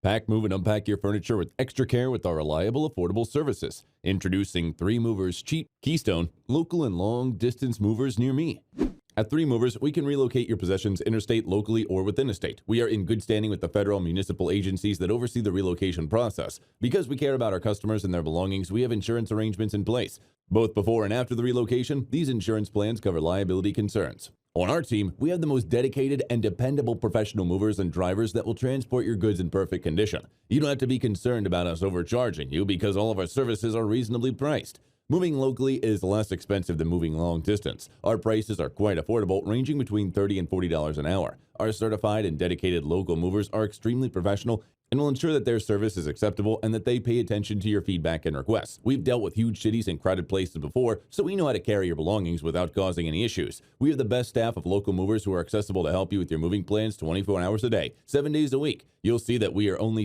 Pack, move, and unpack your furniture with extra care with our reliable, affordable services. Introducing 3 Movers Cheap Keystone, local and long-distance movers near me. At 3 Movers, we can relocate your possessions interstate, locally, or within a state. We are in good standing with the federal and municipal agencies that oversee the relocation process. Because we care about our customers and their belongings, we have insurance arrangements in place. Both before and after the relocation, these insurance plans cover liability concerns. On our team, we have the most dedicated and dependable professional movers and drivers that will transport your goods in perfect condition. You don't have to be concerned about us overcharging you because all of our services are reasonably priced. Moving locally is less expensive than moving long distance. Our prices are quite affordable, ranging between $30 and $40 an hour. Our certified and dedicated local movers are extremely professional and will ensure that their service is acceptable and that they pay attention to your feedback and requests. We've dealt with huge cities and crowded places before, so we know how to carry your belongings without causing any issues. We have the best staff of local movers who are accessible to help you with your moving plans 24 hours a day, 7 days a week. You'll see that we are only